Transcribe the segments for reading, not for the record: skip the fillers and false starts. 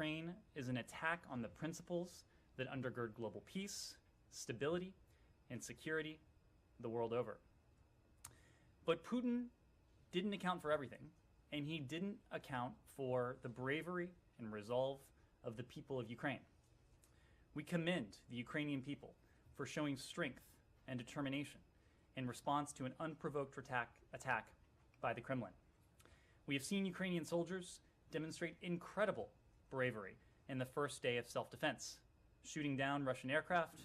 Ukraine is an attack on the principles that undergird global peace, stability, and security the world over. But Putin didn't account for everything, and he didn't account for the bravery and resolve of the people of Ukraine. We commend the Ukrainian people for showing strength and determination in response to an unprovoked attack by the Kremlin. We have seen Ukrainian soldiers demonstrate incredible bravery in the first day of self-defense, shooting down Russian aircraft,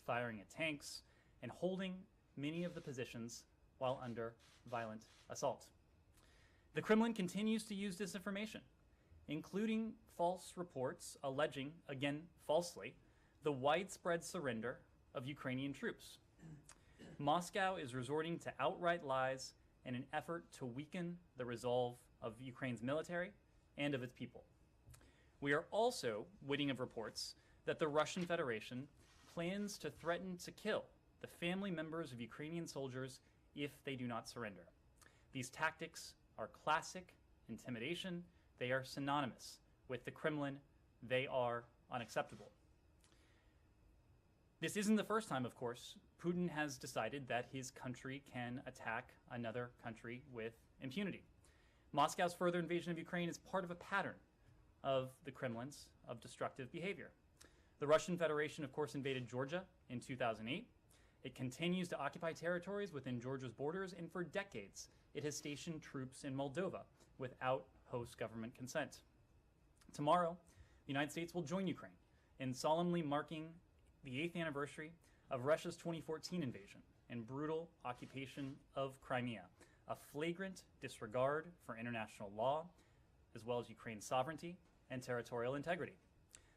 firing at tanks, and holding many of the positions while under violent assault. The Kremlin continues to use disinformation, including false reports alleging, again falsely, the widespread surrender of Ukrainian troops. Moscow is resorting to outright lies in an effort to weaken the resolve of Ukraine's military and of its people. We are also witting of reports that the Russian Federation plans to threaten to kill the family members of Ukrainian soldiers if they do not surrender. These tactics are classic intimidation. They are synonymous with the Kremlin. They are unacceptable. This isn't the first time, of course, Putin has decided that his country can attack another country with impunity. Moscow's further invasion of Ukraine is part of a pattern of the Kremlin's of destructive behavior. The Russian Federation, of course, invaded Georgia in 2008. It continues to occupy territories within Georgia's borders, and for decades, it has stationed troops in Moldova without host government consent. Tomorrow, the United States will join Ukraine in solemnly marking the 8th anniversary of Russia's 2014 invasion and brutal occupation of Crimea, a flagrant disregard for international law, as well as Ukraine's sovereignty and territorial integrity.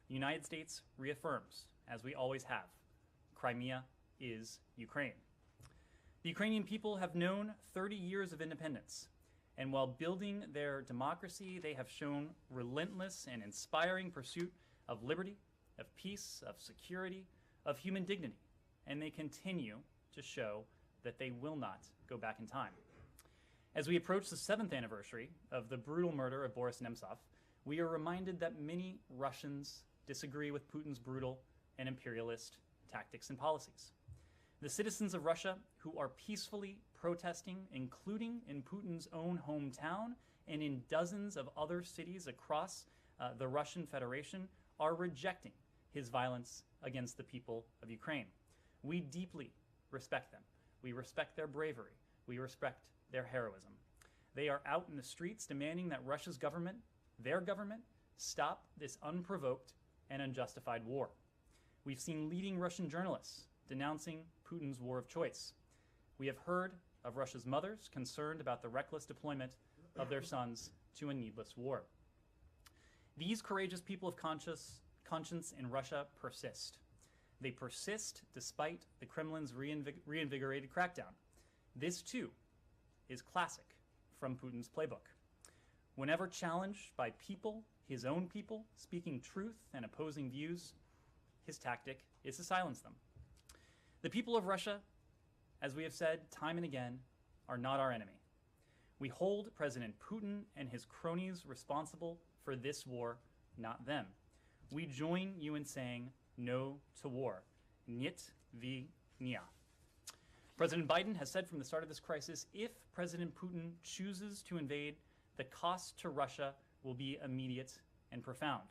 The United States reaffirms, as we always have, Crimea is Ukraine. The Ukrainian people have known 30 years of independence, and while building their democracy, they have shown relentless and inspiring pursuit of liberty, of peace, of security, of human dignity, and they continue to show that they will not go back in time. As we approach the 7th anniversary of the brutal murder of Boris Nemtsov, we are reminded that many Russians disagree with Putin's brutal and imperialist tactics and policies. The citizens of Russia who are peacefully protesting, including in Putin's own hometown and in dozens of other cities across the Russian Federation, are rejecting his violence against the people of Ukraine. We deeply respect them. We respect their bravery. We respect their heroism. They are out in the streets demanding that Russia's government, their government, stop this unprovoked and unjustified war. We've seen leading Russian journalists denouncing Putin's war of choice. We have heard of Russia's mothers concerned about the reckless deployment of their sons to a needless war. These courageous people of conscience in Russia persist. They persist despite the Kremlin's reinvigorated crackdown. This, too, is classic from Putin's playbook. Whenever challenged by people, his own people, speaking truth and opposing views, his tactic is to silence them. The people of Russia, as we have said time and again, are not our enemy. We hold President Putin and his cronies responsible for this war, not them. We join you in saying no to war. Niet vnia. President Biden has said from the start of this crisis, if President Putin chooses to invade, the cost to Russia will be immediate and profound.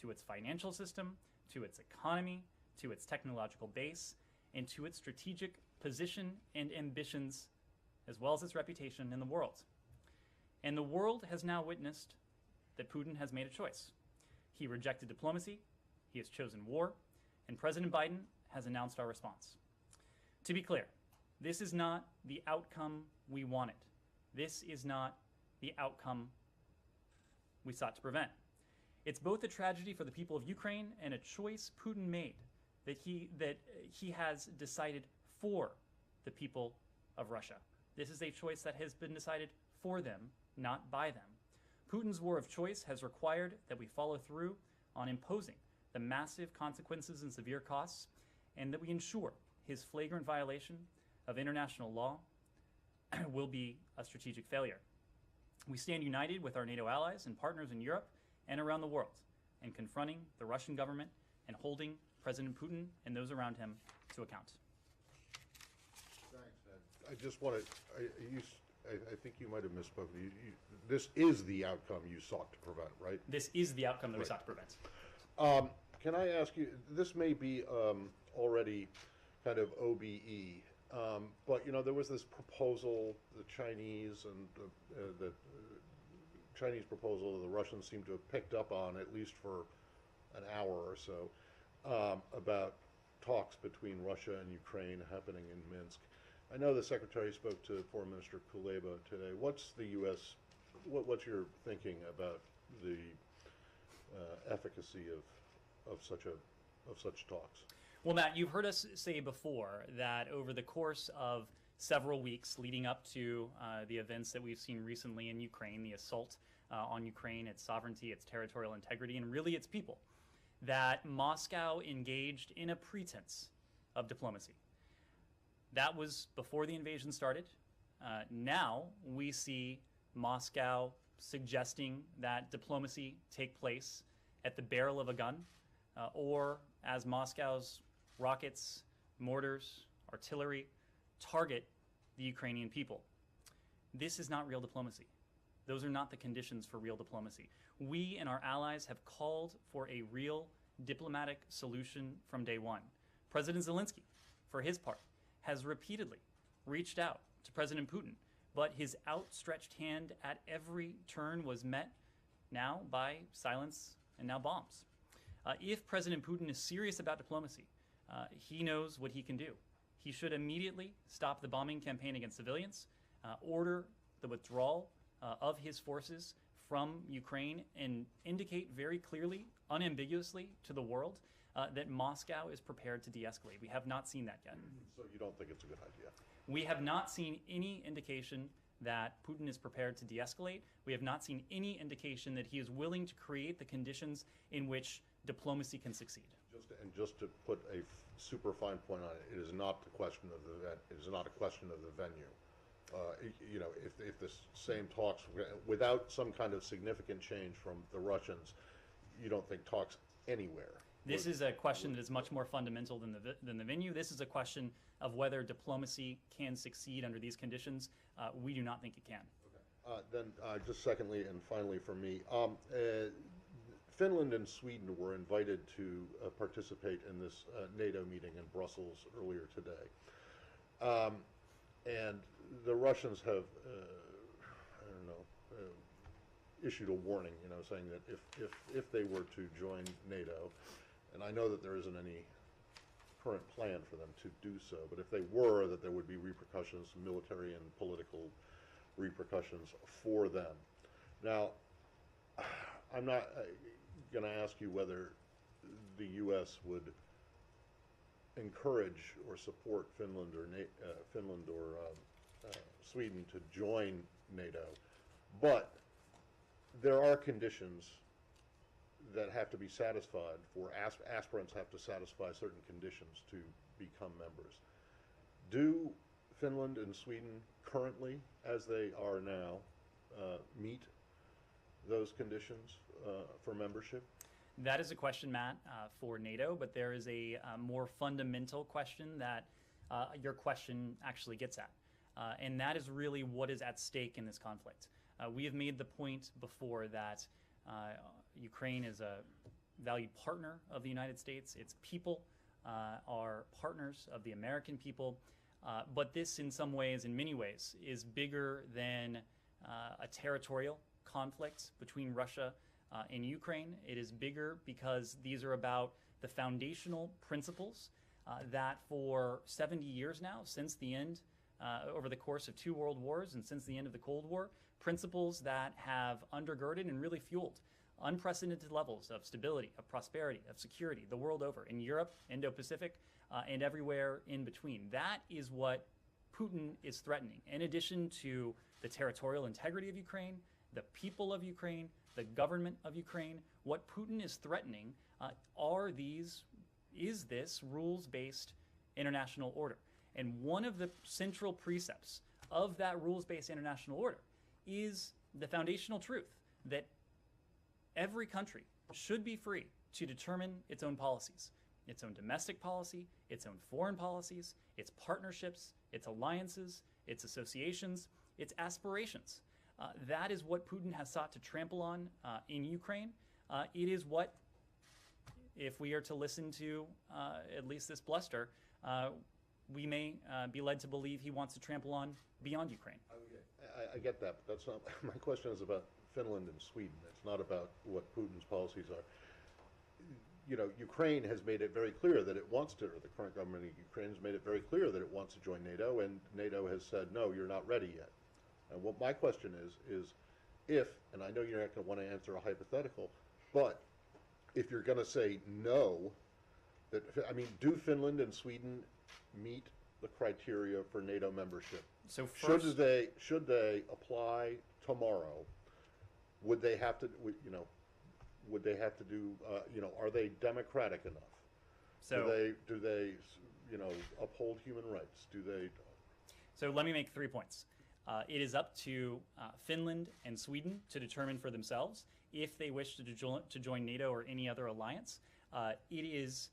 To its financial system, to its economy, to its technological base, and to its strategic position and ambitions, as well as its reputation in the world. And the world has now witnessed that Putin has made a choice. He rejected diplomacy, he has chosen war, and President Biden has announced our response. To be clear, this is not the outcome we wanted. This is not the outcome we sought to prevent. It's both a tragedy for the people of Ukraine and a choice Putin made that he has decided for the people of Russia. This is a choice that has been decided for them, not by them. Putin's war of choice has required that we follow through on imposing the massive consequences and severe costs, and that we ensure his flagrant violation of international law will be a strategic failure. We stand united with our NATO allies and partners in Europe and around the world, and confronting the Russian government and holding President Putin and those around him to account. Thanks, Ned. I just want to, I think you might have misspoken. This is the outcome you sought to prevent, right? This is the outcome that we sought to prevent. Can I ask you, this may be already kind of OBE, but, you know, there was this proposal, the Chinese and the Chinese proposal the Russians seem to have picked up on, at least for an hour or so, about talks between Russia and Ukraine happening in Minsk. I know the Secretary spoke to Foreign Minister Kuleba today. What's the U.S., what's your thinking about the efficacy of such talks? Well, Matt, you've heard us say before that over the course of several weeks leading up to the events that we've seen recently in Ukraine, the assault on Ukraine, its sovereignty, its territorial integrity, and really its people, that Moscow engaged in a pretense of diplomacy. That was before the invasion started. Now we see Moscow suggesting that diplomacy take place at the barrel of a gun, or as Moscow's rockets, mortars, artillery target the Ukrainian people. This is not real diplomacy. Those are not the conditions for real diplomacy. We and our allies have called for a real diplomatic solution from day one. President Zelensky, for his part, has repeatedly reached out to President Putin, but his outstretched hand at every turn was met now by silence and now bombs. If President Putin is serious about diplomacy, he knows what he can do. He should immediately stop the bombing campaign against civilians, order the withdrawal of his forces from Ukraine, and indicate very clearly, unambiguously to the world that Moscow is prepared to de-escalate. We have not seen that yet. So you don't think it's a good idea? We have not seen any indication that Putin is prepared to de-escalate. We have not seen any indication that he is willing to create the conditions in which diplomacy can succeed. Just to put a super fine point on it, it is not the question of the it is not a question of the venue. You know, if the same talks without some kind of significant change from the Russians, you don't think talks anywhere. This is a question that is much more fundamental than the venue. This is a question of whether diplomacy can succeed under these conditions. We do not think it can. Okay. Then just secondly and finally for me, Finland and Sweden were invited to participate in this NATO meeting in Brussels earlier today. And the Russians have, I don't know, issued a warning, you know, saying that if they were to join NATO, and I know that there isn't any current plan for them to do so, but if they were, that there would be repercussions, military and political repercussions for them. Now, I'm not going to ask you whether the U.S. would encourage or support Finland or Sweden to join NATO, but there are conditions that have to be satisfied for aspirants have to satisfy certain conditions to become members. Do Finland and Sweden currently, as they are now, meet those conditions for membership? That is a question, Matt, for NATO, but there is a more fundamental question that your question actually gets at, and that is really what is at stake in this conflict. We have made the point before that Ukraine is a valued partner of the United States. Its people are partners of the American people, but this in some ways, in many ways, is bigger than a territorial conflict between Russia and Ukraine. It is bigger because these are about the foundational principles that for 70 years now, since the end, over the course of 2 world wars and since the end of the Cold War, principles that have undergirded and really fueled unprecedented levels of stability, of prosperity, of security the world over, in Europe, Indo-Pacific, and everywhere in between. That is what Putin is threatening. In addition to the territorial integrity of Ukraine, the people of Ukraine, the government of Ukraine, what Putin is threatening is this rules-based international order. And one of the central precepts of that rules-based international order is the foundational truth that every country should be free to determine its own policies, its own domestic policy, its own foreign policies, its partnerships, its alliances, its associations, its aspirations. That is what Putin has sought to trample on in Ukraine. It is what, if we are to listen to at least this bluster, we may be led to believe he wants to trample on beyond Ukraine. I get that, but that's not, my question is about Finland and Sweden. It's not about what Putin's policies are. You know, Ukraine has made it very clear that it wants to, or the current government of Ukraine has made it very clear that it wants to join NATO, and NATO has said, no, you're not ready yet. And what my question is if, and I know you're not going to want to answer a hypothetical, but if you're going to say no, that, I mean, do Finland and Sweden meet the criteria for NATO membership? So first, should they apply tomorrow? Would they have to, you know, would they have to do, you know, are they democratic enough? So do they, you know, uphold human rights? Do they? So let me make 3 points. It is up to Finland and Sweden to determine for themselves if they wish to join NATO or any other alliance. It is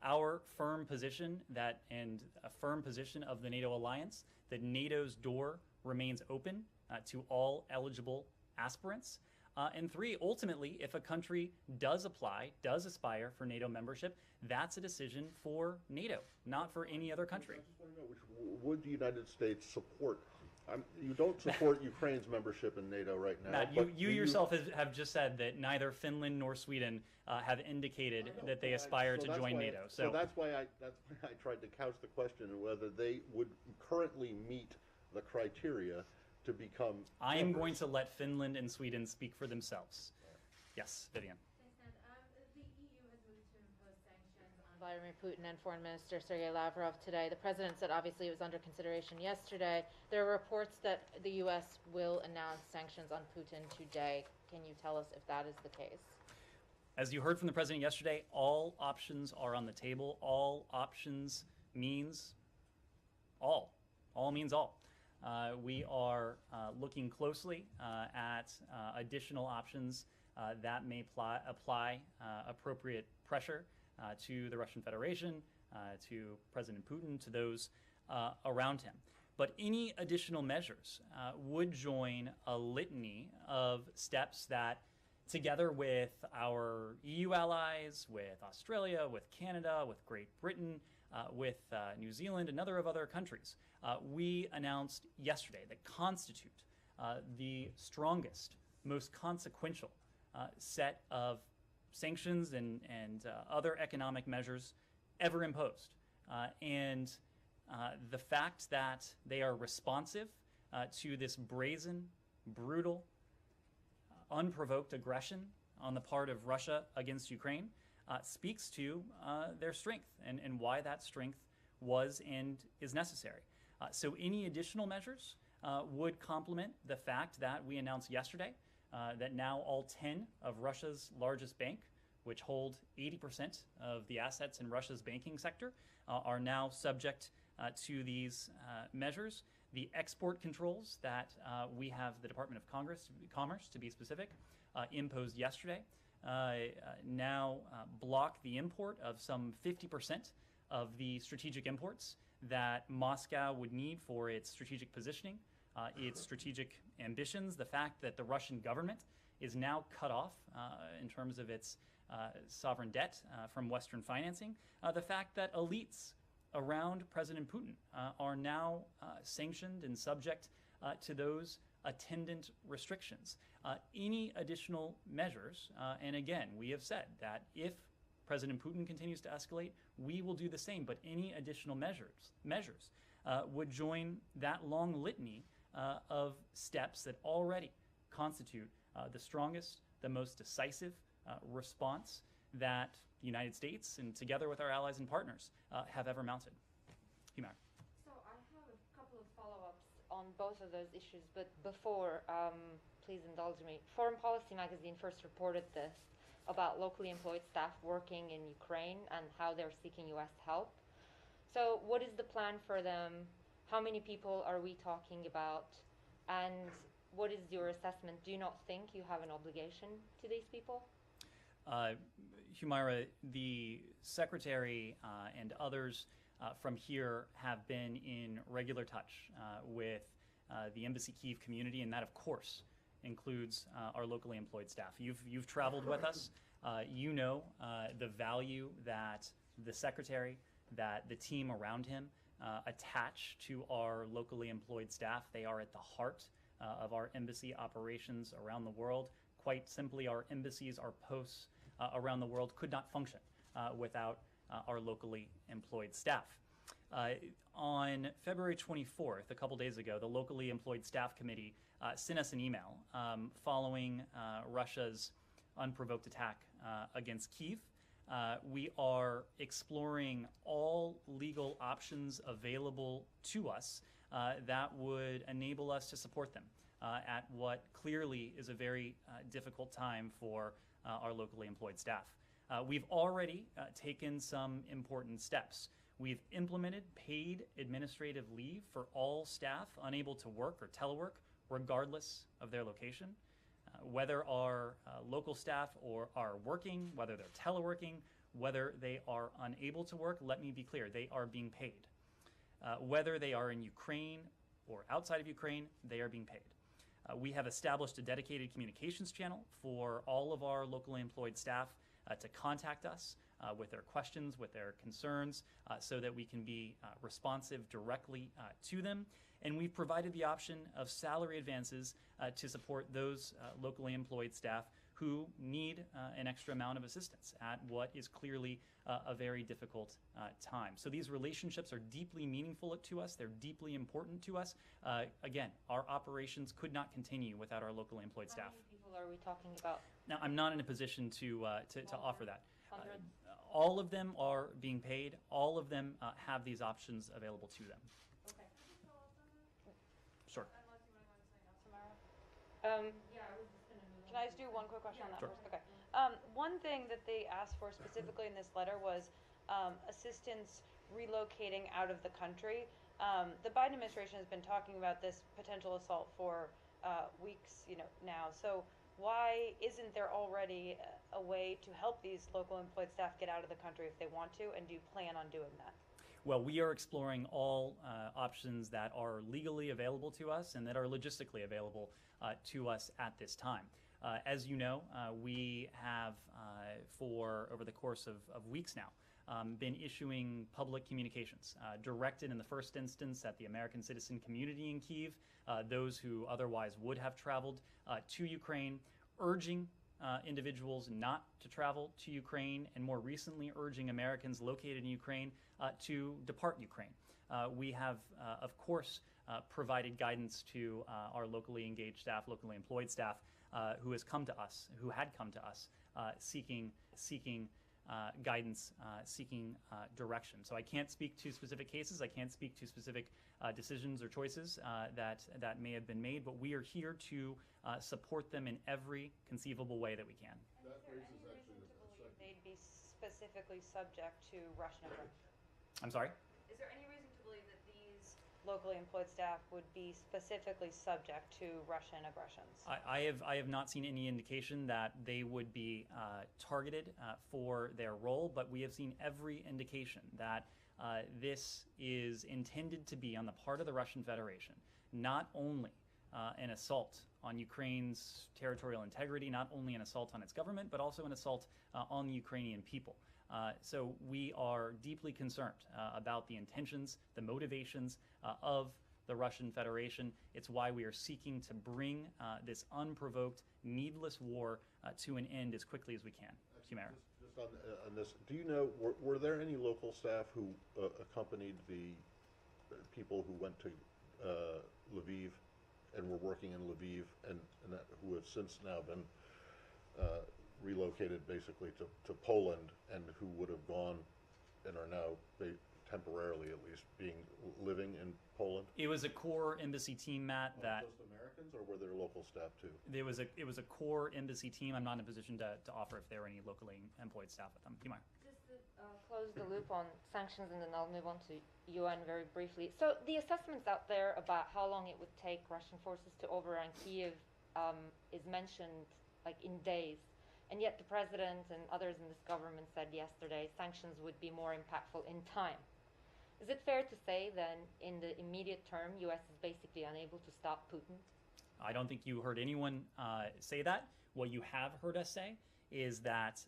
our firm position that, and a firm position of the NATO alliance, that NATO's door remains open to all eligible aspirants. And 3, ultimately, if a country does aspire for NATO membership, that's a decision for NATO, not for any other country. I just want to know, which would the United States support? You don't support Ukraine's membership in NATO right now. Matt, you yourself have just said that neither Finland nor Sweden have indicated that they aspire to join NATO. So that's why I tried to couch the question whether they would currently meet the criteria to become I am going to let Finland and Sweden speak for themselves. Yes, Vivian. Thanks, Ned. The EU has moved to impose sanctions on Vladimir Putin and Foreign Minister Sergei Lavrov today. The president said obviously it was under consideration yesterday. There are reports that the U.S. will announce sanctions on Putin today. Can you tell us if that is the case? As you heard from the president yesterday, all options are on the table. All options means all. All means all. We are looking closely at additional options that may apply appropriate pressure to the Russian Federation, to President Putin, to those around him. But any additional measures would join a litany of steps that, together with our EU allies, with Australia, with Canada, with Great Britain, with New Zealand, and other countries, we announced yesterday that constitute the strongest, most consequential set of sanctions and other economic measures ever imposed. And the fact that they are responsive to this brazen, brutal, unprovoked aggression on the part of Russia against Ukraine speaks to their strength and why that strength was and is necessary. So any additional measures would complement the fact that we announced yesterday that now all 10 of Russia's largest bank, which hold 80% of the assets in Russia's banking sector, are now subject to these measures. The export controls that we have the Department of Commerce, to be specific, imposed yesterday now block the import of some 50% of the strategic imports that Moscow would need for its strategic positioning, its strategic ambitions. The fact that the Russian government is now cut off in terms of its sovereign debt from Western financing. The fact that elites around President Putin are now sanctioned and subject to those attendant restrictions. Any additional measures, and again, we have said that if President Putin continues to escalate, we will do the same, but any additional measures would join that long litany of steps that already constitute the strongest, the most decisive response that the United States, and together with our allies and partners, have ever mounted. Humar. So I have a couple of follow-ups on both of those issues, but before, please indulge me. Foreign Policy magazine first reported this about locally employed staff working in Ukraine and how they're seeking U.S. help. So what is the plan for them? How many people are we talking about? And what is your assessment? Do you not think you have an obligation to these people? Humaira, the Secretary and others from here have been in regular touch with the Embassy Kyiv community, and that, of course, includes our locally employed staff. You've traveled with us. You know the value that the Secretary, that the team around him attach to our locally employed staff. They are at the heart of our embassy operations around the world. Quite simply, our embassies, our posts around the world could not function without our locally employed staff. On February 24th, a couple days ago, the locally employed staff committee sent us an email following Russia's unprovoked attack against Kyiv. We are exploring all legal options available to us that would enable us to support them at what clearly is a very difficult time for our locally employed staff. We've already taken some important steps. We've implemented paid administrative leave for all staff unable to work or telework, regardless of their location. Whether our local staff are working, whether they're teleworking, whether they are unable to work, let me be clear, they are being paid. Whether they are in Ukraine or outside of Ukraine, they are being paid. We have established a dedicated communications channel for all of our locally employed staff to contact us with their questions, with their concerns, so that we can be responsive directly to them. And we've provided the option of salary advances to support those locally employed staff who need an extra amount of assistance at what is clearly a very difficult time. So these relationships are deeply meaningful to us. They're deeply important to us. Again, our operations could not continue without our locally employed staff. How many people are we talking about? Now, I'm not in a position to offer that. Hundreds? All of them are being paid. All of them have these options available to them. Okay. Sure. Unless you want to say something else, Samara. Yeah, I was just going to move Can I just do one quick question on that Sure. first? Okay. One thing that they asked for specifically in this letter was assistance relocating out of the country. The Biden administration has been talking about this potential assault for weeks, now. So why isn't there already a way to help these local employed staff get out of the country if they want to, and do you plan on doing that? Well, we are exploring all options that are legally available to us and that are logistically available to us at this time. As you know, we have, for over the course of weeks now, been issuing public communications directed in the first instance at the American citizen community in Kyiv, those who otherwise would have traveled to Ukraine, urging individuals not to travel to Ukraine, and more recently urging Americans located in Ukraine to depart Ukraine. We have, of course, provided guidance to our locally engaged staff, locally employed staff, who had come to us, seeking guidance, seeking direction. So I can't speak to specific cases. I can't speak to specific decisions or choices that may have been made, but we are here to support them in every conceivable way that we can. That raises actually They'd be specifically subject to Russian aggression. I'm sorry? Is there any reason to believe that these locally employed staff would be specifically subject to Russian aggressions? I have not seen any indication that they would be targeted for their role, but we have seen every indication that this is intended to be on the part of the Russian Federation, not only an assault on Ukraine's territorial integrity, not only an assault on its government, but also an assault on the Ukrainian people. So we are deeply concerned about the intentions, the motivations of the Russian Federation. It's why we are seeking to bring this unprovoked, needless war to an end as quickly as we can. Humaira. Just on this, do you know, were there any local staff who accompanied the people who went to Lviv and were working in Lviv and that, who have since now been relocated basically to Poland, and who would have gone and are now temporarily at least living in Poland? It was a core embassy team, Matt. That Just Americans, or were there local staff too? it was a core embassy team. I'm not in a position to offer if there were any locally employed staff with them. Humaira. Just to close the loop on sanctions, and then I'll move on to UN very briefly. So the assessments out there about how long it would take Russian forces to overrun Kyiv is mentioned like in days. And yet the president and others in this government said yesterday sanctions would be more impactful in time. Is it fair to say then in the immediate term, US is basically unable to stop Putin? I don't think you heard anyone say that. What you have heard us say is that,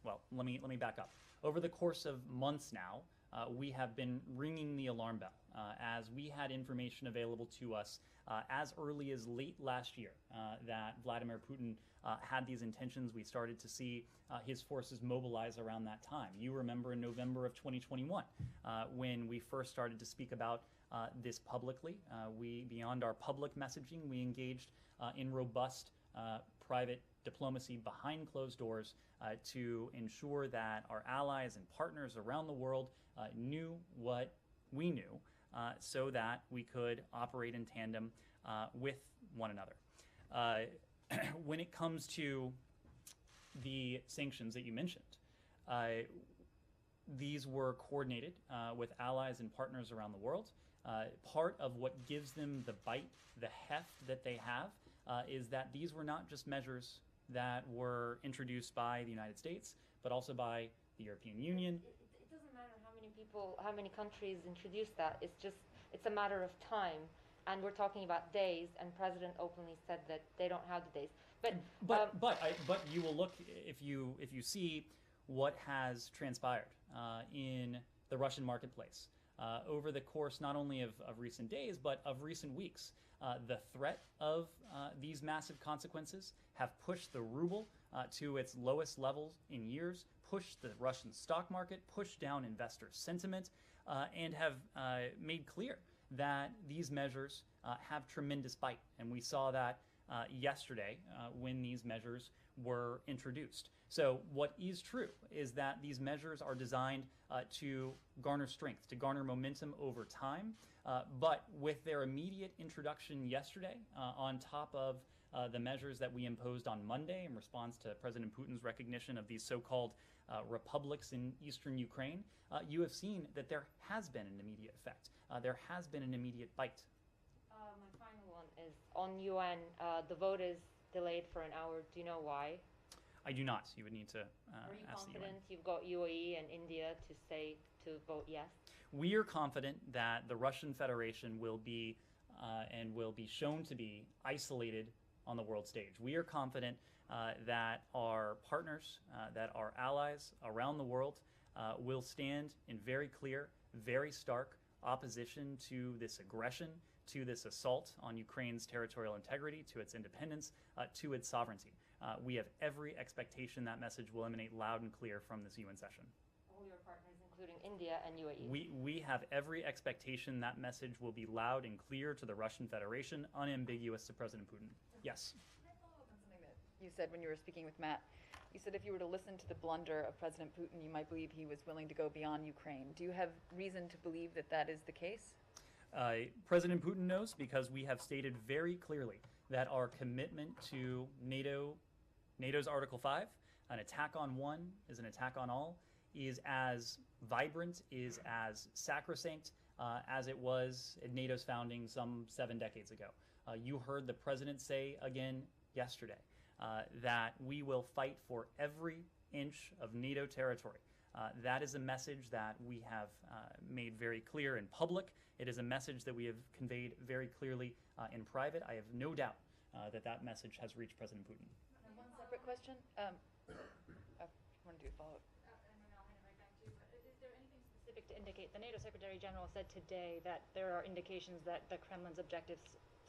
well, let me back up. Over the course of months now, we have been ringing the alarm bell as we had information available to us as early as late last year that Vladimir Putin had these intentions. We started to see his forces mobilize around that time. You remember in November of 2021 when we first started to speak about this publicly. Beyond our public messaging, we engaged in robust private diplomacy behind closed doors to ensure that our allies and partners around the world knew what we knew so that we could operate in tandem with one another. When it comes to the sanctions that you mentioned, these were coordinated with allies and partners around the world. Part of what gives them the bite, the heft that they have, is that these were not just measures that were introduced by the United States, but also by the European Union. It doesn't matter how many people, how many countries introduce that. It's a matter of time. And we're talking about days, and President openly said that they don't have the days. But you will look, if you see what has transpired in the Russian marketplace over the course not only of recent days, but of recent weeks. The threat of these massive consequences have pushed the ruble to its lowest levels in years, pushed the Russian stock market, pushed down investor sentiment, and have made clear that these measures have tremendous bite. And we saw that yesterday when these measures were introduced. So what is true is that these measures are designed to garner strength, to garner momentum over time. But with their immediate introduction yesterday, on top of the measures that we imposed on Monday in response to President Putin's recognition of these so-called republics in eastern Ukraine, you have seen that there has been an immediate effect. There has been an immediate bite. My final one is on UN. The vote is delayed for an hour. Do you know why? I do not. You would need to Are you ask the UN. confident you've got UAE and India to vote yes? We are confident that the Russian Federation will be shown to be isolated on the world stage. We are confident that our partners, that our allies around the world will stand in very clear, very stark opposition to this aggression, to this assault on Ukraine's territorial integrity, to its independence, to its sovereignty. We have every expectation that message will emanate loud and clear from this UN session. All your partners, including India and UAE. We have every expectation that message will be loud and clear to the Russian Federation, unambiguous to President Putin. Yes? Can I follow up on something that you said when you were speaking with Matt? You said if you were to listen to the blunder of President Putin, you might believe he was willing to go beyond Ukraine. Do you have reason to believe that that is the case? President Putin knows, because we have stated very clearly that our commitment to NATO's Article 5, an attack on one is an attack on all, is as vibrant, is as sacrosanct as it was at NATO's founding some 7 decades ago. You heard the president say again yesterday that we will fight for every inch of NATO territory. That is a message that we have made very clear in public. It is a message that we have conveyed very clearly in private. I have no doubt that message has reached President Putin. One separate question. I want to do a follow-up. Is there anything specific to indicate? The NATO Secretary General said today that there are indications that the Kremlin's objectives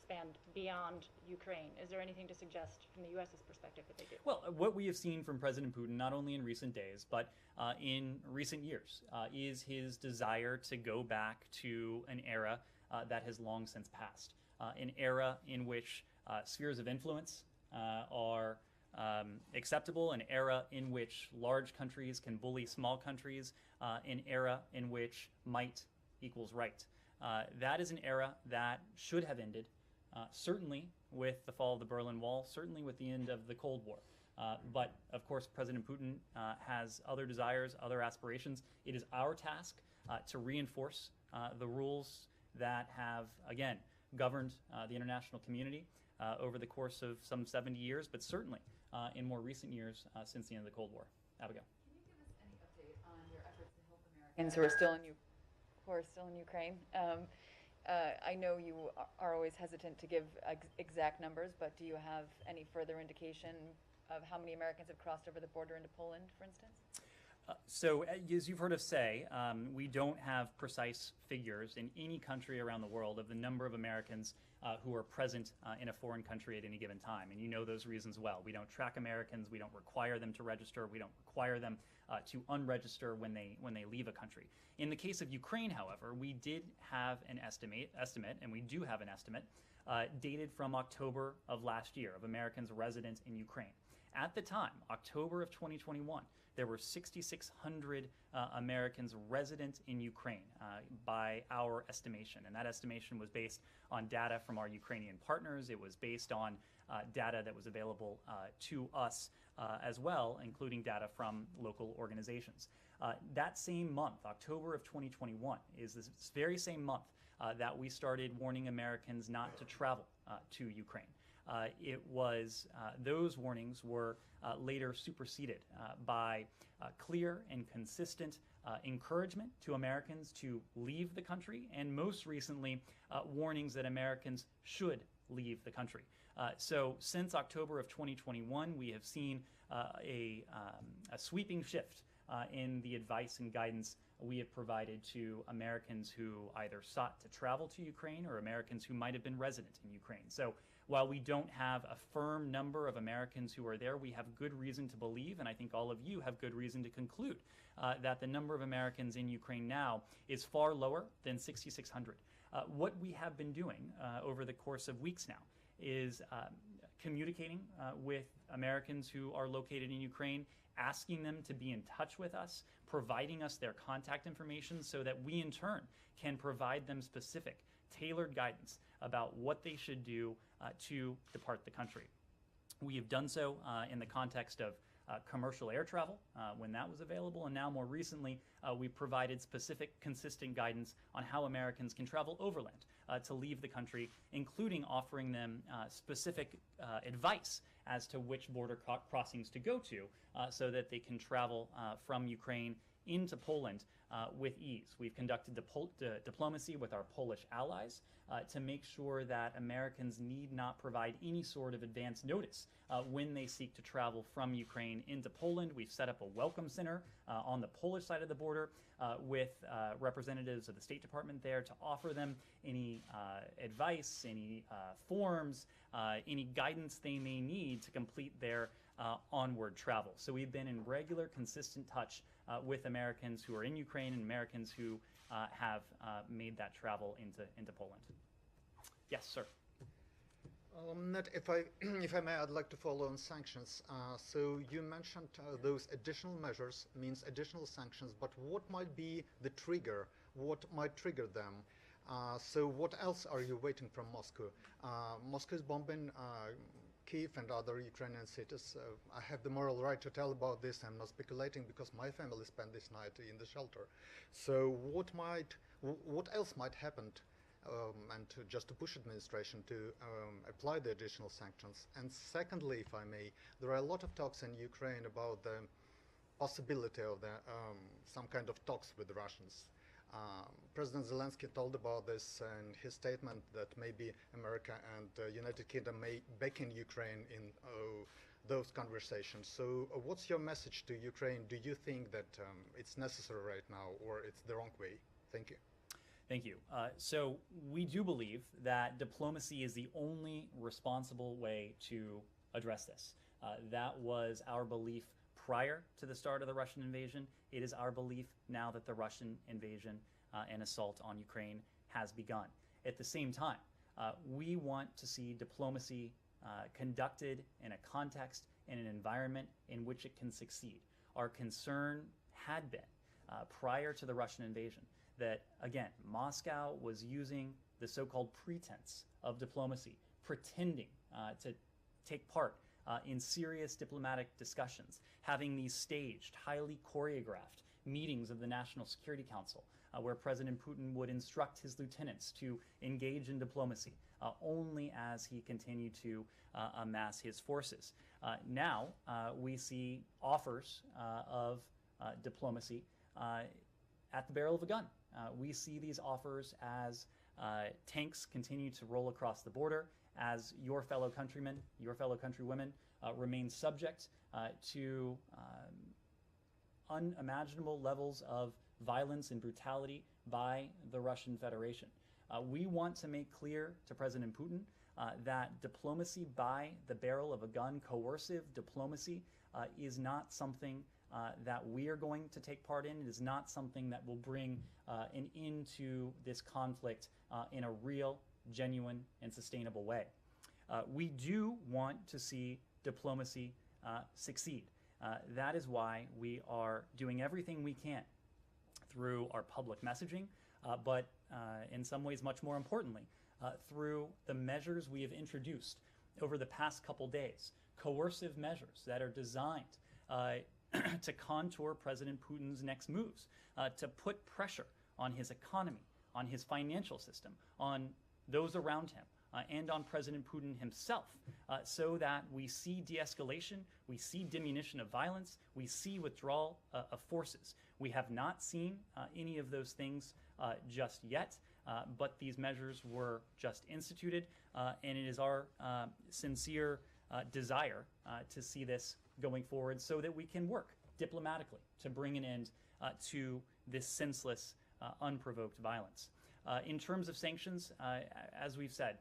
span beyond Ukraine. Is there anything to suggest from the U.S.'s perspective that they do? Well, what we have seen from President Putin, not only in recent days, but in recent years, is his desire to go back to an era that has long since passed, an era in which spheres of influence are acceptable, an era in which large countries can bully small countries, an era in which might equals right. That is an era that should have ended, certainly with the fall of the Berlin Wall, certainly with the end of the Cold War. But of course, President Putin has other desires, other aspirations. It is our task to reinforce the rules that have, again, governed the international community over the course of some 70 years, but certainly in more recent years since the end of the Cold War. Abigail. Can you give us any update on your efforts to help Americans who are still in Ukraine? I know you are always hesitant to give exact numbers, but do you have any further indication of how many Americans have crossed over the border into Poland, for instance? So, as you've heard us say, we don't have precise figures in any country around the world of the number of Americans who are present in a foreign country at any given time. And you know those reasons well. We don't track Americans. We don't require them to register. We don't require them to unregister when they leave a country. In the case of Ukraine, however, we did have an estimate, and we do have an estimate, dated from October of last year of Americans resident in Ukraine. At the time, October of 2021, there were 6,600 Americans resident in Ukraine by our estimation. And that estimation was based on data from our Ukrainian partners. It was based on data that was available to us as well, including data from local organizations. That same month, October of 2021, is this very same month that we started warning Americans not to travel to Ukraine. Those warnings were later superseded by clear and consistent encouragement to Americans to leave the country, and most recently, warnings that Americans should leave the country. So since October of 2021, we have seen a sweeping shift in the advice and guidance we have provided to Americans who either sought to travel to Ukraine or Americans who might have been resident in Ukraine. So while we don't have a firm number of Americans who are there, we have good reason to believe, and I think all of you have good reason to conclude, that the number of Americans in Ukraine now is far lower than 6,600. What we have been doing over the course of weeks now is communicating with Americans who are located in Ukraine, asking them to be in touch with us, providing us their contact information so that we in turn can provide them specific, tailored guidance about what they should do to depart the country. We have done so in the context of commercial air travel when that was available, and now more recently we've provided specific, consistent guidance on how Americans can travel overland to leave the country, including offering them specific advice as to which border crossings to go to so that they can travel from Ukraine into Poland with ease. We've conducted diplomacy with our Polish allies to make sure that Americans need not provide any sort of advance notice when they seek to travel from Ukraine into Poland. We've set up a welcome center on the Polish side of the border with representatives of the State Department there to offer them any advice, any forms, any guidance they may need to complete their onward travel. So we've been in regular, consistent touch with Americans who are in Ukraine and Americans who have made that travel into Poland. Yes, sir. Ned, if I may, I'd like to follow on sanctions. So you mentioned those additional measures means additional sanctions, but what might be the trigger? What might trigger them? So what else are you waiting from Moscow? Moscow is bombing Kyiv and other Ukrainian cities. I have the moral right to tell about this. I'm not speculating because my family spent this night in the shelter. So what else might happen? And just to push administration to apply the additional sanctions. And secondly, if I may, there are a lot of talks in Ukraine about the possibility of some kind of talks with the Russians. President Zelensky told about this in his statement that maybe America and United Kingdom may back in Ukraine in those conversations. So what's your message to Ukraine? Do you think that it's necessary right now or it's the wrong way? Thank you. Thank you. So we do believe that diplomacy is the only responsible way to address this. That was our belief prior to the start of the Russian invasion. It is our belief now that the Russian invasion and assault on Ukraine has begun. At the same time, we want to see diplomacy conducted in a context and an environment in which it can succeed. Our concern had been, prior to the Russian invasion, that, again, Moscow was using the so-called pretense of diplomacy, pretending to take part in serious diplomatic discussions, having these staged, highly choreographed meetings of the National Security Council, where President Putin would instruct his lieutenants to engage in diplomacy only as he continued to amass his forces. Now we see offers of diplomacy at the barrel of a gun. We see these offers as tanks continue to roll across the border, as your fellow countrymen, your fellow countrywomen remain subject to unimaginable levels of violence and brutality by the Russian Federation. We want to make clear to President Putin that diplomacy by the barrel of a gun, coercive diplomacy, is not something that we are going to take part in. It is not something that will bring an end to this conflict in a real, genuine, and sustainable way. We do want to see diplomacy succeed. That is why we are doing everything we can through our public messaging, but in some ways much more importantly, through the measures we have introduced over the past couple days, coercive measures that are designed to contour President Putin's next moves, to put pressure on his economy, on his financial system, on those around him, and on President Putin himself, so that we see de-escalation, we see diminution of violence, we see withdrawal of forces. We have not seen any of those things just yet, but these measures were just instituted, and it is our sincere desire to see this going forward so that we can work diplomatically to bring an end to this senseless, unprovoked violence. In terms of sanctions, as we've said,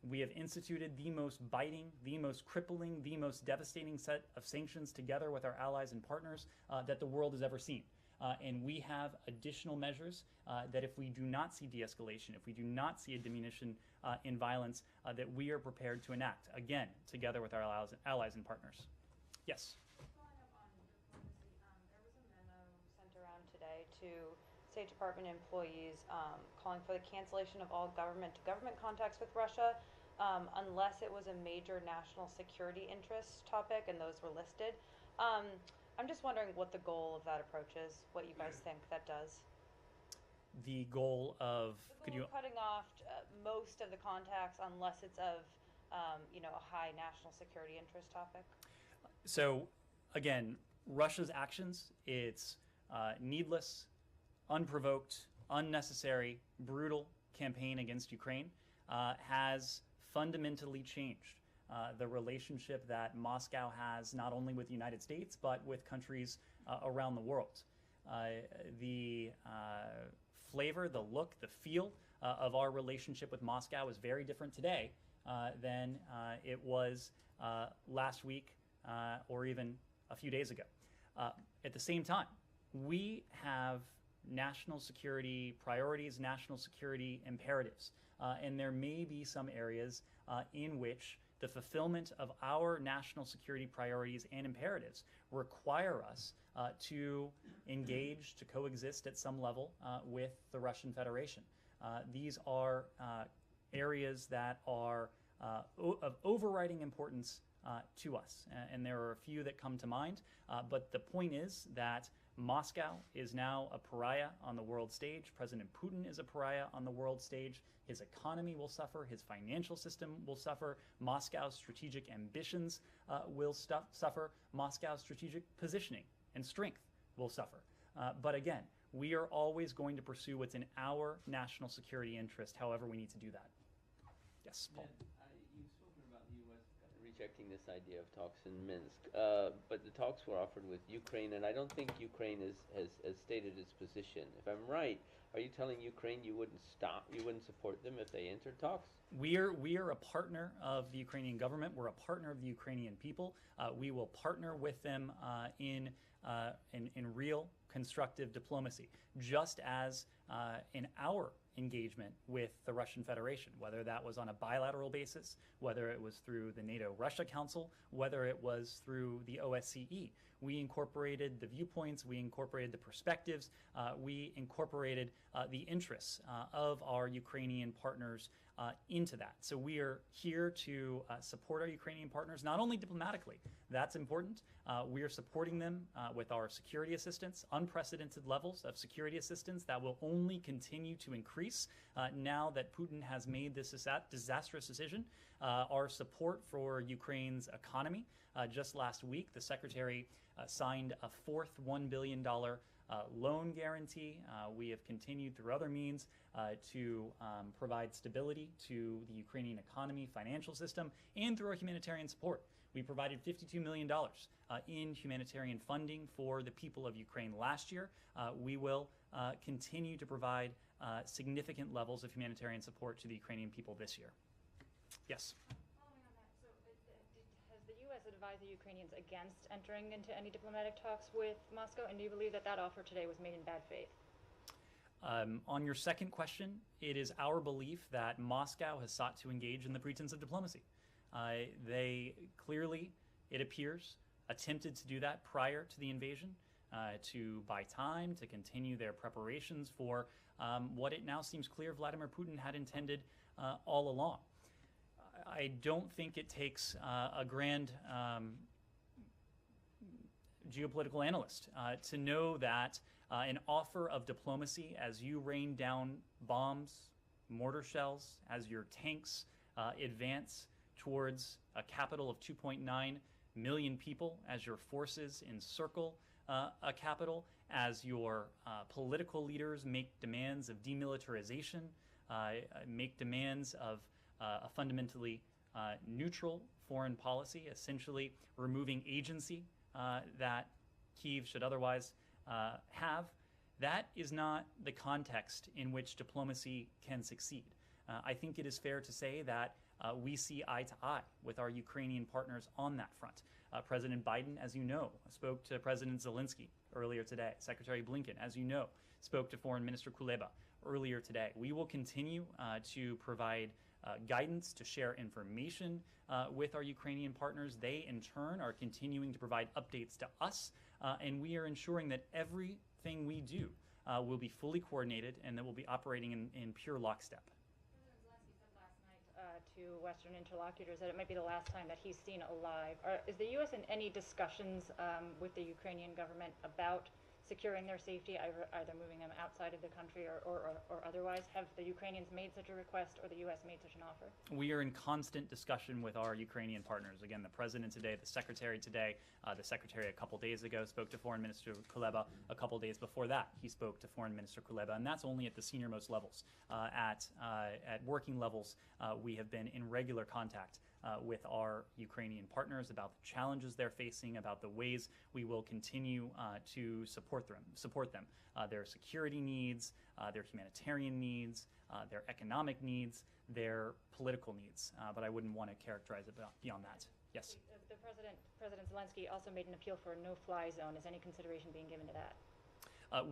we have instituted the most biting, the most crippling, the most devastating set of sanctions together with our allies and partners that the world has ever seen. And we have additional measures that if we do not see de-escalation, if we do not see a diminution in violence, that we are prepared to enact, again, together with our allies and partners. Yes? Following up on diplomacy, there was a memo sent around today to State Department employees calling for the cancellation of all government-to-government contacts with Russia unless it was a major national security interest topic, and those were listed. I'm just wondering what the goal of that approach is, what you guys think that does. The goal of... Cutting off most of the contacts unless it's of a high national security interest topic. So, again, Russia's actions, its needless, unprovoked, unnecessary, brutal campaign against Ukraine has fundamentally changed the relationship that Moscow has not only with the United States, but with countries around the world. The flavor, the look, the feel of our relationship with Moscow is very different today than it was last week or even a few days ago. At the same time, we have national security priorities, national security imperatives, and there may be some areas in which the fulfillment of our national security priorities and imperatives require us to engage, to coexist at some level with the Russian Federation. These are areas that are of overriding importance to us, and there are a few that come to mind, but the point is that Moscow is now a pariah on the world stage. President Putin is a pariah on the world stage. His economy will suffer. His financial system will suffer. Moscow's strategic ambitions will suffer. Moscow's strategic positioning and strength will suffer. But again, we are always going to pursue what's in our national security interest, however we need to do that. Yes, Paul. You've spoken about the U.S. rejecting this idea of talks in Minsk, but the talks were offered with Ukraine, and I don't think Ukraine has stated its position. If I'm right, are you telling Ukraine you wouldn't support them if they entered talks? We are a partner of the Ukrainian government. We're a partner of the Ukrainian people. We will partner with them in real constructive diplomacy, just as in our engagement with the Russian Federation, whether that was on a bilateral basis, whether it was through the NATO-Russia Council, whether it was through the OSCE. We incorporated the viewpoints, we incorporated the perspectives, we incorporated the interests of our Ukrainian partners into that. So we are here to support our Ukrainian partners, not only diplomatically, that's important. We are supporting them with our security assistance, unprecedented levels of security assistance that will only continue to increase increase now that Putin has made this disastrous decision. Our support for Ukraine's economy. Just last week, the Secretary signed a fourth $1 billion loan guarantee. We have continued through other means to provide stability to the Ukrainian economy, financial system, and through our humanitarian support. We provided $52 million in humanitarian funding for the people of Ukraine last year. We will continue to provide significant levels of humanitarian support to the Ukrainian people this year. Yes? Following on that, so has the U.S. advised the Ukrainians against entering into any diplomatic talks with Moscow? And do you believe that that offer today was made in bad faith? On your second question, it is our belief that Moscow has sought to engage in the pretense of diplomacy. They clearly, it appears, attempted to do that prior to the invasion, to buy time, to continue their preparations for what it now seems clear Vladimir Putin had intended all along. I don't think it takes a grand geopolitical analyst to know that an offer of diplomacy as you rain down bombs, mortar shells, as your tanks advance towards a capital of 2.9 million people, as your forces encircle a capital, as your political leaders make demands of demilitarization, make demands of a fundamentally neutral foreign policy, essentially removing agency that Kyiv should otherwise have. That is not the context in which diplomacy can succeed. I think it is fair to say that we see eye to eye with our Ukrainian partners on that front. President Biden, as you know, spoke to President Zelensky earlier today. Secretary Blinken, as you know, spoke to Foreign Minister Kuleba earlier today. We will continue to provide guidance, to share information with our Ukrainian partners. They, in turn, are continuing to provide updates to us, and we are ensuring that everything we do will be fully coordinated and that we'll be operating in pure lockstep. To Western interlocutors that it might be the last time that he's seen alive. Is the U.S. in any discussions with the Ukrainian government about securing their safety, either moving them outside of the country or otherwise? Have the Ukrainians made such a request or the U.S. made such an offer? We are in constant discussion with our Ukrainian partners. Again, the President today, the Secretary today, the Secretary a couple days ago spoke to Foreign Minister Kuleba. A couple days before that, he spoke to Foreign Minister Kuleba, and that's only at the senior-most levels. At working levels, we have been in regular contact with our Ukrainian partners about the challenges they're facing, about the ways we will continue to support them, their security needs, their humanitarian needs, their economic needs, their political needs. But I wouldn't want to characterize it beyond that. Yes? The President Zelensky also made an appeal for a no-fly zone. Is any consideration being given to that?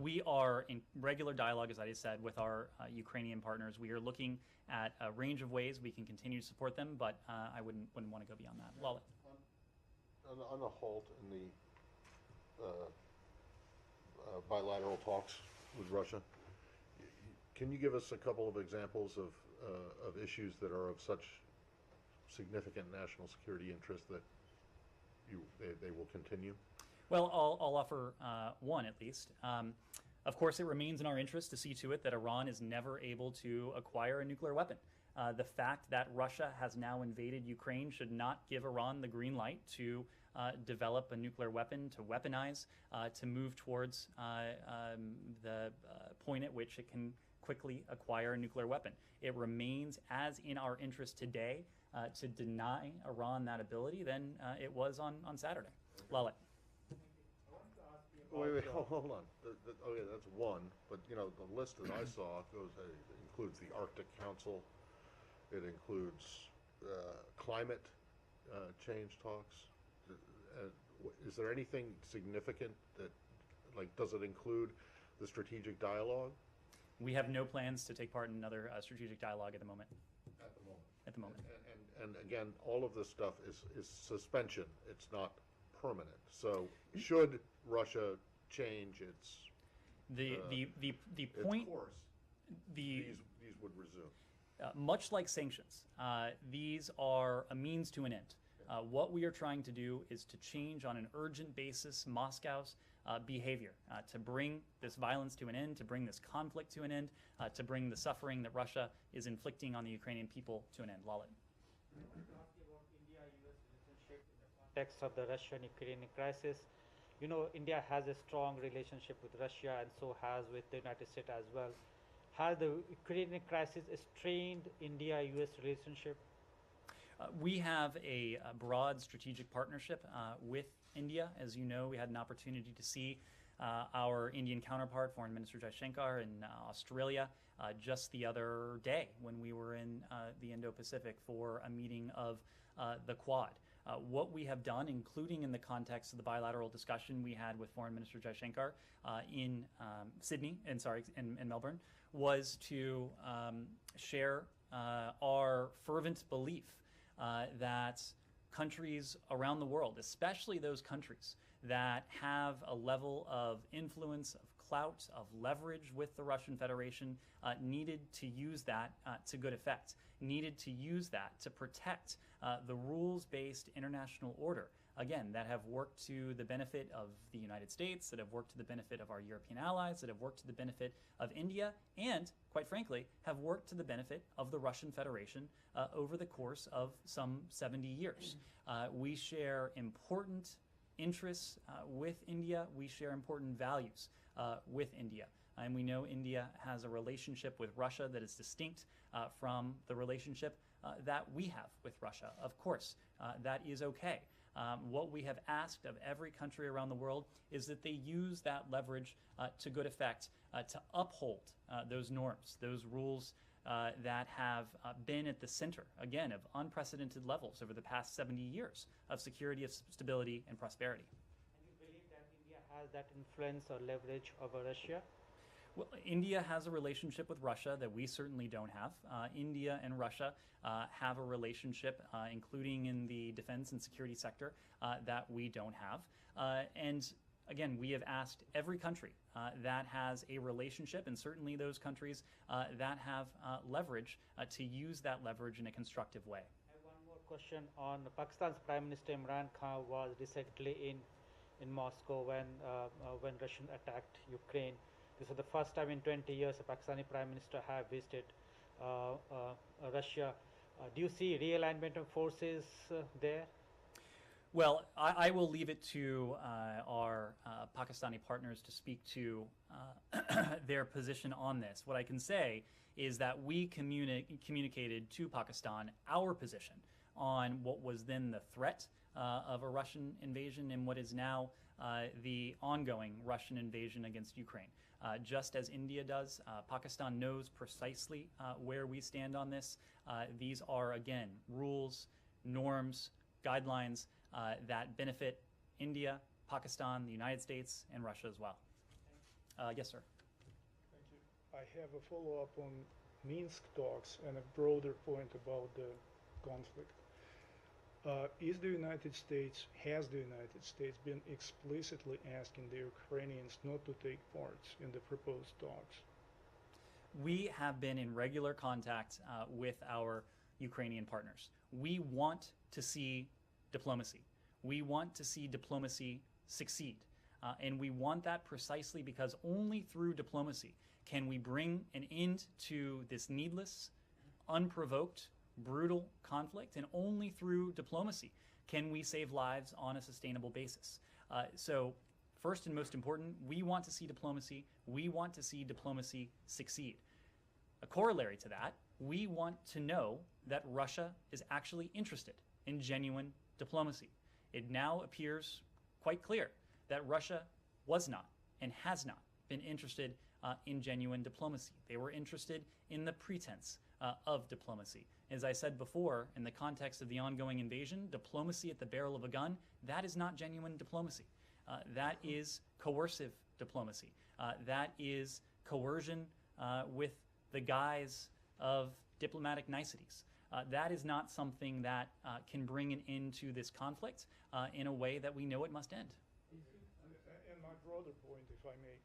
We are in regular dialogue, as I said, with our Ukrainian partners. We are looking at a range of ways we can continue to support them, but I wouldn't want to go beyond that. Lalit. On the halt in the bilateral talks with Russia, can you give us a couple of examples of issues that are of such significant national security interest that they will continue? Well, I'll offer one at least. Of course, it remains in our interest to see to it that Iran is never able to acquire a nuclear weapon. The fact that Russia has now invaded Ukraine should not give Iran the green light to develop a nuclear weapon, to weaponize, to move towards the point at which it can quickly acquire a nuclear weapon. It remains as in our interest today to deny Iran that ability than it was on Saturday. Lalit. Wait, hold on. Okay, that's one, but you know the list that I saw includes the Arctic Council. It includes climate change talks. Is there anything significant that, like, does it include the strategic dialogue? We have no plans to take part in another strategic dialogue at the moment. At the moment. At the moment. And again, all of this stuff is suspension. It's not permanent. So should Russia change its point, its course, these would resume. Much like sanctions, these are a means to an end. What we are trying to do is to change on an urgent basis Moscow's behavior to bring this violence to an end, to bring this conflict to an end, to bring the suffering that Russia is inflicting on the Ukrainian people to an end. Lalit. I want to ask you about India-US relationship in the context of the Russian-Ukrainian crisis. You know, India has a strong relationship with Russia and so has with the United States as well. Has the Ukrainian crisis strained India-US relationship? We have a broad strategic partnership with India. As you know, we had an opportunity to see our Indian counterpart, Foreign Minister Jaishankar, in Australia just the other day when we were in the Indo-Pacific for a meeting of the Quad. What we have done, including in the context of the bilateral discussion we had with Foreign Minister Jaishankar in Melbourne, was to share our fervent belief that countries around the world, especially those countries that have a level of influence, of clout, of leverage with the Russian Federation, needed to use that to good effect, needed to use that to protect the rules-based international order, again, that have worked to the benefit of the United States, that have worked to the benefit of our European allies, that have worked to the benefit of India, and, quite frankly, have worked to the benefit of the Russian Federation over the course of some 70 years. We share important interests with India. We share important values with India. And we know India has a relationship with Russia that is distinct from the relationship that we have with Russia. Of course, that is okay. What we have asked of every country around the world is that they use that leverage to good effect to uphold those norms, those rules that have been at the center, again, of unprecedented levels over the past 70 years of security, of stability, and prosperity. And you believe that India has that influence or leverage over Russia? Well, India has a relationship with Russia that we certainly don't have. India and Russia have a relationship, including in the defense and security sector, that we don't have. And again, we have asked every country that has a relationship, and certainly those countries that have leverage, to use that leverage in a constructive way. I have one more question on Pakistan's Prime Minister Imran Khan was recently in Moscow when Russia attacked Ukraine. This is the first time in 20 years a Pakistani Prime Minister have visited Russia. Do you see realignment of forces there? Well, I will leave it to our Pakistani partners to speak to their position on this. What I can say is that we communicated to Pakistan our position on what was then the threat of a Russian invasion and what is now the ongoing Russian invasion against Ukraine. Just as India does, Pakistan knows precisely where we stand on this. These are, again, rules, norms, guidelines that benefit India, Pakistan, the United States, and Russia as well. Yes, sir. Thank you. I have a follow-up on Minsk talks and a broader point about the conflict. Has the United States been explicitly asking the Ukrainians not to take part in the proposed talks? We have been in regular contact with our Ukrainian partners. We want to see diplomacy. We want to see diplomacy succeed. And we want that precisely because only through diplomacy can we bring an end to this needless, unprovoked, brutal conflict, and only through diplomacy can we save lives on a sustainable basis. So first and most important, we want to see diplomacy. We want to see diplomacy succeed. A corollary to that, we want to know that Russia is actually interested in genuine diplomacy. It now appears quite clear that Russia was not and has not been interested in genuine diplomacy. They were interested in the pretense of diplomacy. As I said before, in the context of the ongoing invasion, diplomacy at the barrel of a gun, that is not genuine diplomacy. That is coercive diplomacy. That is coercion with the guise of diplomatic niceties. That is not something that can bring an end to this conflict in a way that we know it must end. And my broader point, if I may,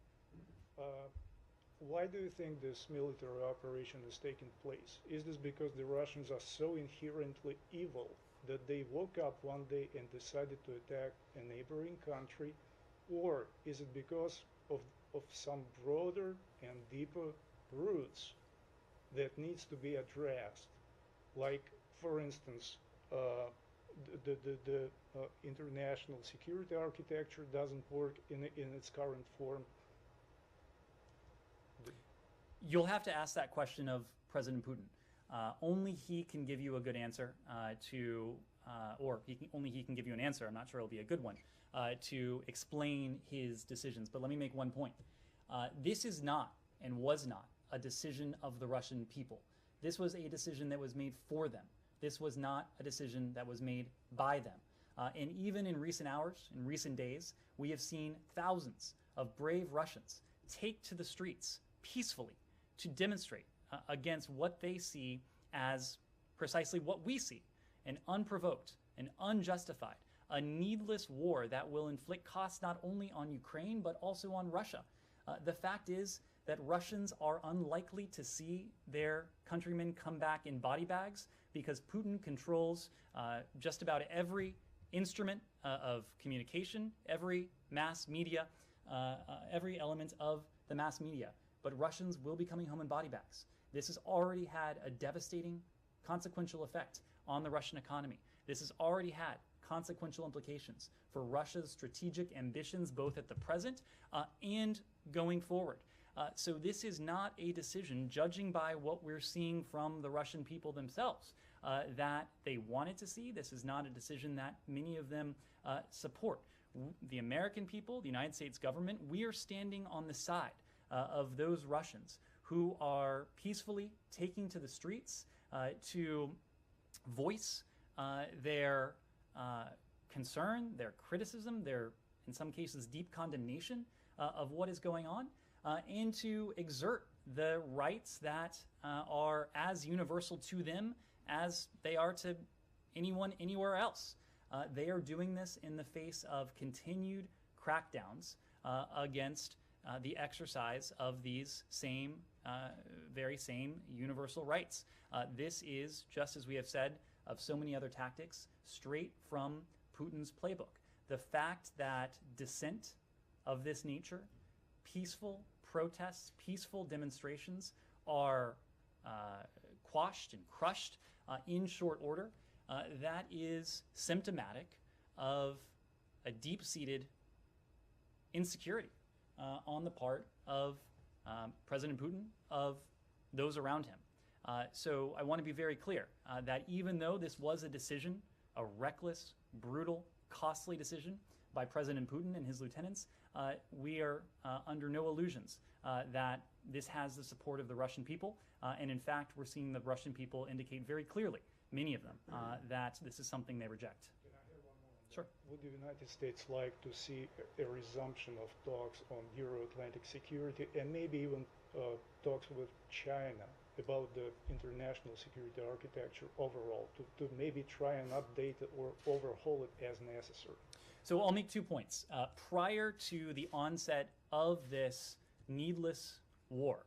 why do you think this military operation is taking place? Is this because the Russians are so inherently evil that they woke up one day and decided to attack a neighboring country or is it because of some broader and deeper roots that needs to be addressed? Like, for instance, the international security architecture doesn't work in its current form. You'll have to ask that question of President Putin. Only he can give you a good answer only he can give you an answer. I'm not sure it'll be a good one to explain his decisions. But let me make one point. This is not and was not a decision of the Russian people. This was a decision that was made for them. This was not a decision that was made by them. And even in recent hours, in recent days, we have seen thousands of brave Russians take to the streets peacefully to demonstrate against what they see as precisely what we see, an unprovoked, an unjustified, a needless war that will inflict costs not only on Ukraine but also on Russia. The fact is that Russians are unlikely to see their countrymen come back in body bags because Putin controls just about every instrument of communication, every mass media, every element of the mass media. But Russians will be coming home in body bags. This has already had a devastating consequential effect on the Russian economy. This has already had consequential implications for Russia's strategic ambitions, both at the present and going forward. So this is not a decision, judging by what we're seeing from the Russian people themselves, that they wanted to see. This is not a decision that many of them support. The American people, the United States government, we are standing on the side of those Russians who are peacefully taking to the streets to voice their concern, their criticism, their, in some cases, deep condemnation of what is going on, and to exert the rights that are as universal to them as they are to anyone anywhere else. They are doing this in the face of continued crackdowns against the exercise of these same, very same universal rights. This is, just as we have said, of so many other tactics, straight from Putin's playbook. The fact that dissent of this nature, peaceful protests, peaceful demonstrations are quashed and crushed in short order, that is symptomatic of a deep-seated insecurity on the part of President Putin, of those around him. So I want to be very clear that even though this was a decision, a reckless, brutal, costly decision by President Putin and his lieutenants, we are under no illusions that this has the support of the Russian people. And in fact, we're seeing the Russian people indicate very clearly, many of them, that this is something they reject. Can I have one more? Sure. Would the United States like to see a resumption of talks on Euro-Atlantic security and maybe even talks with China about the international security architecture overall, to maybe try and update it or overhaul it as necessary? So I'll make 2 points. Prior to the onset of this needless war,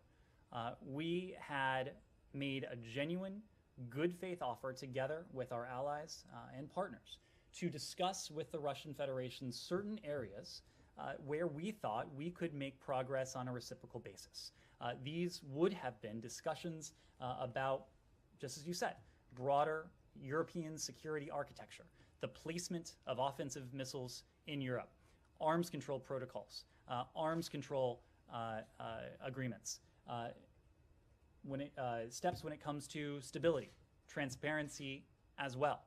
we had made a genuine, good faith offer together with our allies and partners to discuss with the Russian Federation certain areas where we thought we could make progress on a reciprocal basis. These would have been discussions about, just as you said, broader European security architecture, the placement of offensive missiles in Europe, arms control protocols, arms control agreements, steps when it comes to stability, transparency as well.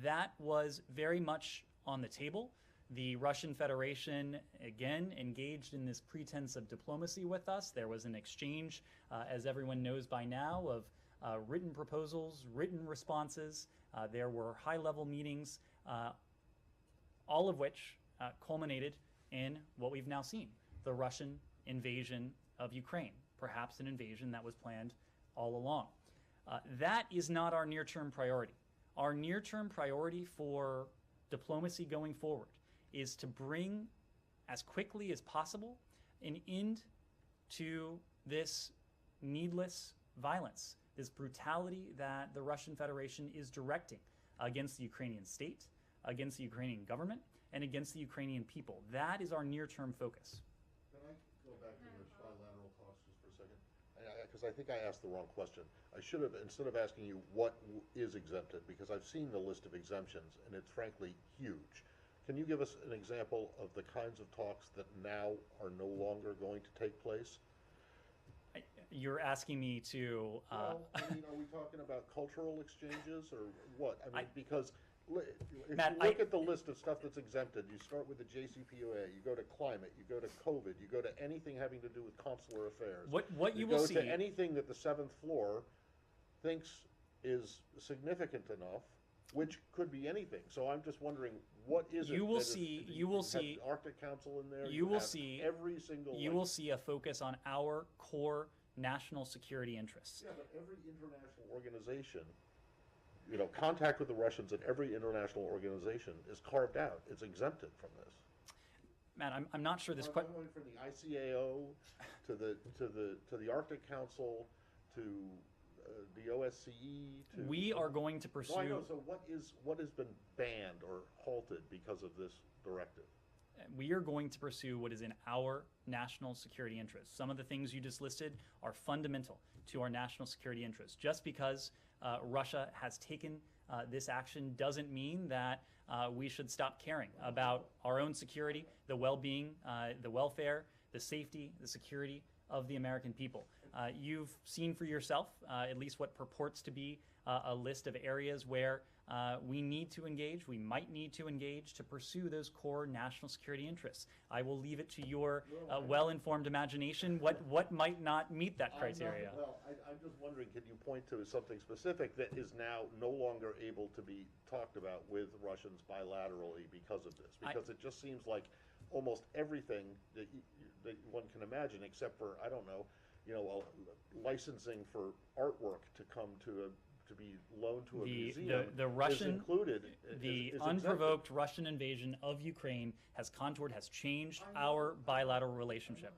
That was very much on the table. The Russian Federation, again, engaged in this pretense of diplomacy with us. There was an exchange, as everyone knows by now, of written proposals, written responses. There were high-level meetings, all of which culminated in what we've now seen, the Russian invasion of Ukraine, perhaps an invasion that was planned all along. That is not our near-term priority. Our near-term priority for diplomacy going forward is to bring, as quickly as possible, an end to this needless violence, this brutality that the Russian Federation is directing against the Ukrainian state, against the Ukrainian government, and against the Ukrainian people. That is our near-term focus. Can I go back to the bilateral talks just for a second? Because I think I asked the wrong question. I should have, instead of asking you what is exempted, because I've seen the list of exemptions, and it's frankly huge. Can you give us an example of the kinds of talks that now are no longer going to take place? You're asking me to... Well, I mean, are we talking about cultural exchanges or what? I mean, because if Matt, you look at the list of stuff that's exempted, you start with the JCPOA, you go to climate, you go to COVID, you go to anything having to do with consular affairs. What you will see... go to anything that the seventh floor thinks is significant enough, which could be anything. So I'm just wondering, what is it? You will that is- see. do You will have see. the Arctic Council in there. You will have see every single. You will see a focus on our core national security interests. Yeah, but every international organization, you know, contact with the Russians at every international organization is carved out. It's exempted from this. Matt, I'm not sure this I'm question. going from the ICAO to the Arctic Council to the OSCE. To We are going to pursue. No, I know. So what has been banned or halted because of this directive? We are going to pursue what is in our national security interests. Some of the things you just listed are fundamental to our national security interests. Just because Russia has taken this action doesn't mean that we should stop caring about our own security, the well-being, the welfare, the safety, the security of the American people. You've seen for yourself at least what purports to be a list of areas where we need to engage, we might need to engage to pursue those core national security interests. I will leave it to your well-informed imagination what might not meet that criteria. I'm just wondering, can you point to something specific that is now no longer able to be talked about with Russians bilaterally because of this? Because it just seems like almost everything that one can imagine, except for, I don't know, licensing for artwork to come to be loaned to a museum the Russian, is included. The is unprovoked Russian invasion of Ukraine has contoured, has changed our bilateral relationship.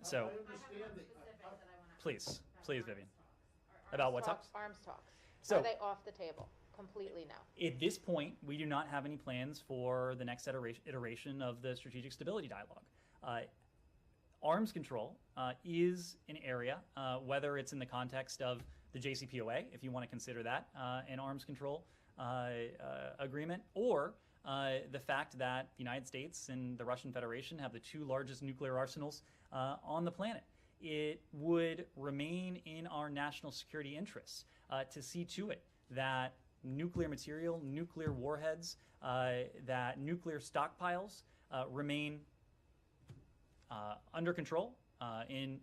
So, I understand that. please, Vivian. About what talks? Arms talks. So- Are they off the table completely now? At this point, we do not have any plans for the next iteration of the Strategic Stability Dialogue. Arms control is an area, whether it's in the context of the JCPOA, if you want to consider that an arms control agreement, or the fact that the United States and the Russian Federation have the two largest nuclear arsenals on the planet. It would remain in our national security interests to see to it that nuclear material, nuclear warheads, that nuclear stockpiles remain under control, in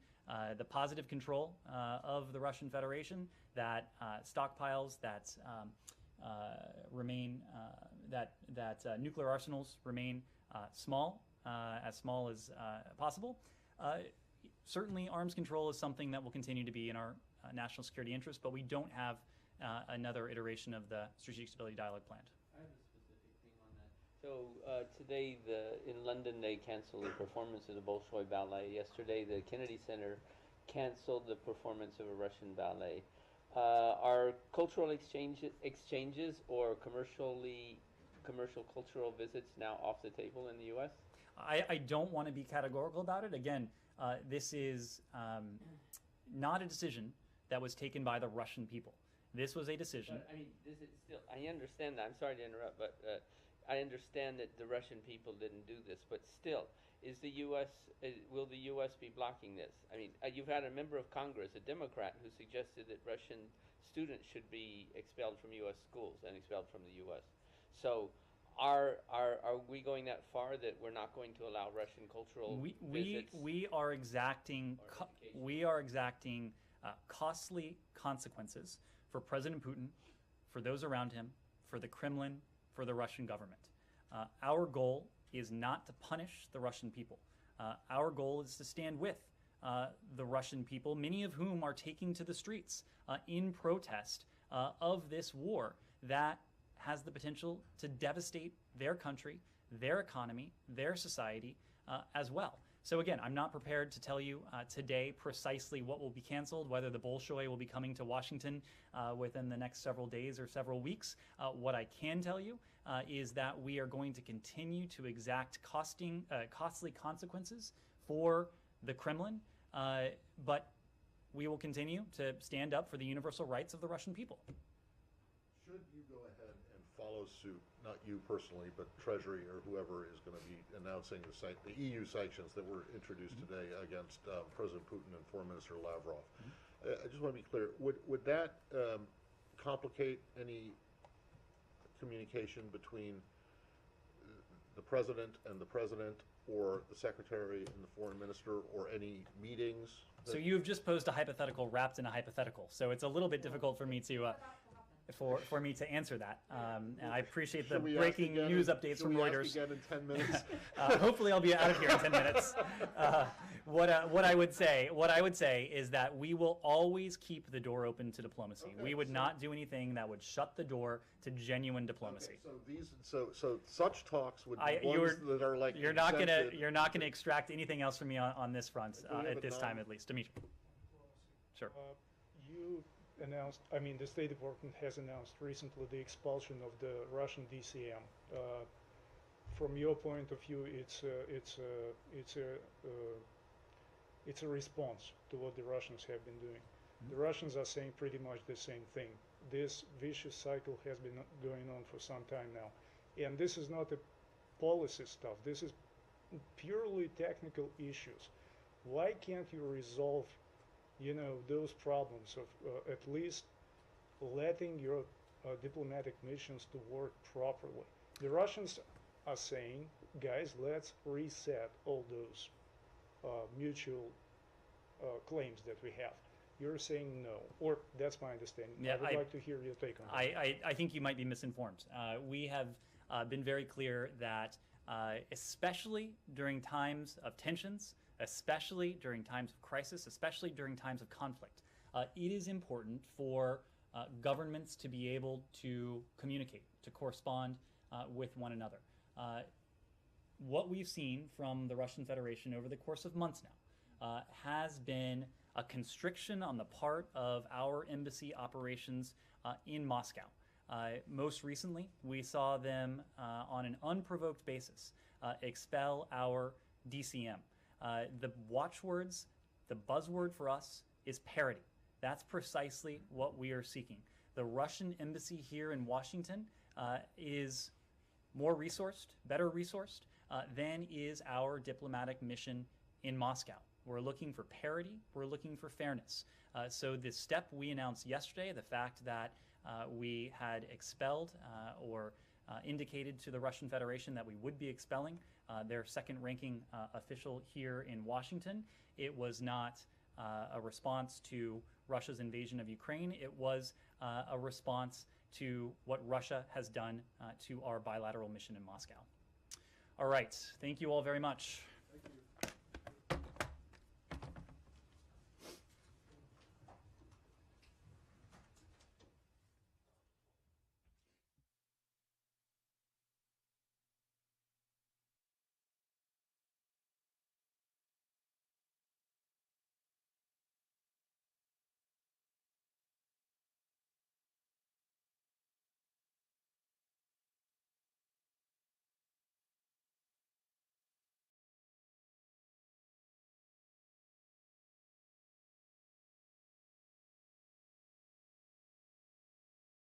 the positive control of the Russian Federation, that stockpiles that remain, that nuclear arsenals remain small as possible. Certainly, arms control is something that will continue to be in our national security interest, but we don't have another iteration of the Strategic Stability Dialogue planned. I have a specific thing on that. So today, in London, they canceled the performance of the Bolshoi Ballet. Yesterday, the Kennedy Center canceled the performance of a Russian ballet. Are cultural exchanges or commercial cultural visits now off the table in the U.S.? I don't want to be categorical about it. Again, this is not a decision that was taken by the Russian people. This was a decision. But, I mean, this is still, I understand that. I'm sorry to interrupt, but I understand that the Russian people didn't do this. But still, is the U.S. Will the U.S. be blocking this? I mean, you've had a member of Congress, a Democrat, who suggested that Russian students should be expelled from U.S. schools and expelled from the U.S. So, are we going that far that we're not going to allow Russian cultural visits? We are exacting costly consequences for President Putin, for those around him, for the Kremlin, for the Russian government. Our goal is not to punish the Russian people. Our goal is to stand with the Russian people, many of whom are taking to the streets in protest of this war that has the potential to devastate their country, their economy, their society as well. So again, I'm not prepared to tell you today precisely what will be canceled, whether the Bolshoi will be coming to Washington within the next several days or several weeks. What I can tell you is that we are going to continue to exact costly consequences for the Kremlin, but we will continue to stand up for the universal rights of the Russian people. Should you go ahead and follow suit, not you personally, but Treasury or whoever is going to be announcing the EU sanctions that were introduced today against President Putin and Foreign Minister Lavrov? I just want to be clear, would that complicate any communication between the President and the President, or the Secretary and the Foreign Minister, or any meetings? So you've just posed a hypothetical wrapped in a hypothetical, so it's a little bit difficult for me to for me to answer that. And I appreciate the breaking news updates from Reuters. Should we ask again in 10 minutes? Hopefully I'll be out of here in 10 minutes. What I would say is that we will always keep the door open to diplomacy. Okay, we would not do anything that would shut the door to genuine diplomacy. Okay, so such talks would be ones that are like you're not gonna extract anything else from me on this front at this time, at least. Dimitri. Sure. You announced, I mean, the State Department has announced recently the expulsion of the Russian DCM. From your point of view, it's a response to what the Russians have been doing. The Russians are saying pretty much the same thing. This vicious cycle has been going on for some time now. And this is not a policy stuff. This is purely technical issues. Why can't you resolve, you know, those problems of at least letting your diplomatic missions to work properly? The Russians are saying, guys, let's reset all those mutual claims that we have. You're saying no, or that's my understanding. Yeah, I would like to hear your take on that. I think you might be misinformed. We have been very clear that especially during times of tensions, especially during times of crisis, especially during times of conflict, it is important for governments to be able to communicate, to correspond with one another. What we've seen from the Russian Federation over the course of months now has been a constriction on the part of our embassy operations in Moscow. Most recently, we saw them on an unprovoked basis expel our DCM. The watchwords, the buzzword for us is parity. That's precisely what we are seeking. The Russian embassy here in Washington is more resourced, better resourced than is our diplomatic mission in Moscow. We're looking for parity, we're looking for fairness. So the step we announced yesterday, the fact that we had expelled or indicated to the Russian Federation that we would be expelling their second-ranking official here in Washington, it was not a response to Russia's invasion of Ukraine. It was a response to what Russia has done to our bilateral mission in Moscow. All right, thank you all very much.